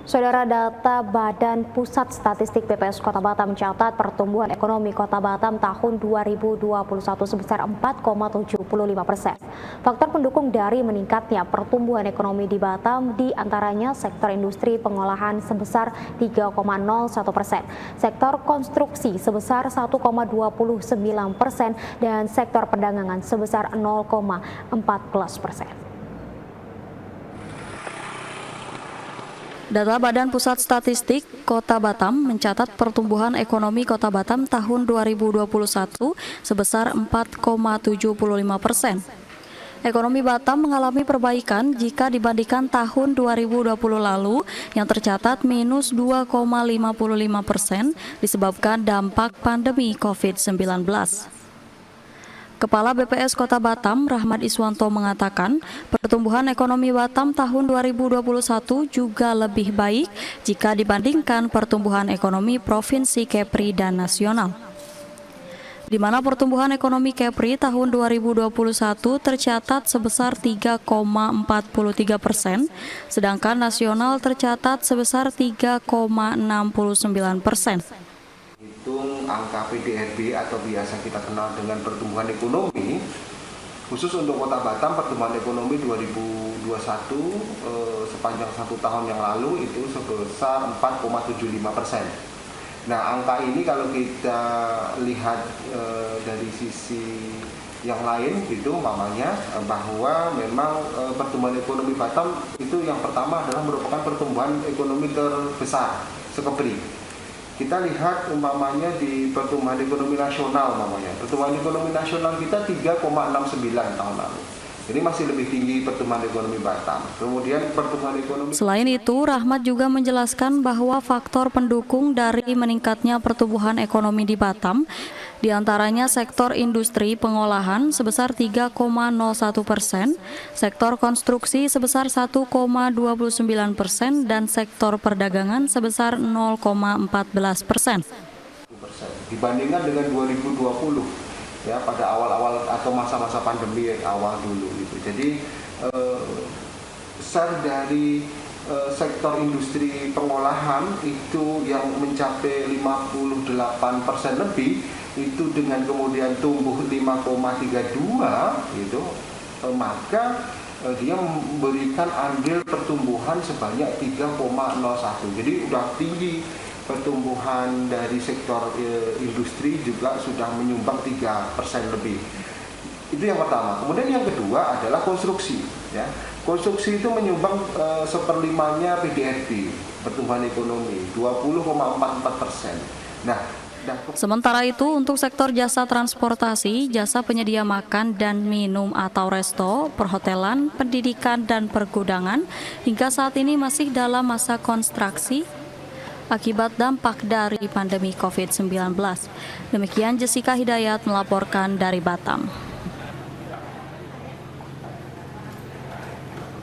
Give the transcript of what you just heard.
Saudara, data Badan Pusat Statistik BPS Kota Batam mencatat pertumbuhan ekonomi Kota Batam tahun 2021 sebesar 4,75%. Faktor pendukung dari meningkatnya pertumbuhan ekonomi di Batam di antaranya sektor industri pengolahan sebesar 3,01%, sektor konstruksi sebesar 1,29%, dan sektor perdagangan sebesar 0,14%. Data Badan Pusat Statistik Kota Batam mencatat pertumbuhan ekonomi Kota Batam tahun 2021 sebesar 4,75%. Ekonomi Batam mengalami perbaikan jika dibandingkan tahun 2020 lalu yang tercatat minus 2,55% disebabkan dampak pandemi COVID-19. Kepala BPS Kota Batam, Rahmat Iswanto, mengatakan pertumbuhan ekonomi Batam tahun 2021 juga lebih baik jika dibandingkan pertumbuhan ekonomi Provinsi Kepri dan nasional. Di mana pertumbuhan ekonomi Kepri tahun 2021 tercatat sebesar 3,43%, sedangkan nasional tercatat sebesar 3,69%. Hitung angka PDRB atau biasa kita kenal dengan pertumbuhan ekonomi, khusus untuk Kota Batam pertumbuhan ekonomi 2021 sepanjang 1 tahun yang lalu itu sebesar 4,75%. Nah, angka ini kalau kita lihat dari sisi yang lain gitu, umpamanya bahwa memang pertumbuhan ekonomi Batam itu yang pertama adalah merupakan pertumbuhan ekonomi terbesar se-Kepri. Kita lihat umpamanya di pertumbuhan ekonomi nasional, pertumbuhan ekonomi nasional kita 3,69 tahun lalu. Ini masih lebih tinggi pertumbuhan ekonomi Batam. Kemudian pertumbuhan ekonomi. Selain itu, Rahmat juga menjelaskan bahwa faktor pendukung dari meningkatnya pertumbuhan ekonomi di Batam diantaranya sektor industri pengolahan sebesar 3,01%, sektor konstruksi sebesar 1,29%, dan sektor perdagangan sebesar 0,14%. Dibandingkan dengan 2020, ya pada awal-awal atau masa-masa pandemi awal dulu gitu. Jadi share dari sektor industri pengolahan itu yang mencapai 58% lebih, itu dengan kemudian tumbuh 5,32 gitu, maka dia memberikan andil pertumbuhan sebanyak 3,01. Jadi udah tinggi pertumbuhan dari sektor industri, juga sudah menyumbang 3% lebih. Itu yang pertama. Kemudian yang kedua adalah konstruksi, ya. Konstruksi itu menyumbang 1/5-nya PDRB, pertumbuhan ekonomi 20,44%. Sementara itu, untuk sektor jasa transportasi, jasa penyedia makan dan minum atau resto, perhotelan, pendidikan, dan pergudangan hingga saat ini masih dalam masa konstruksi akibat dampak dari pandemi COVID-19. Demikian Jessica Hidayat melaporkan dari Batam.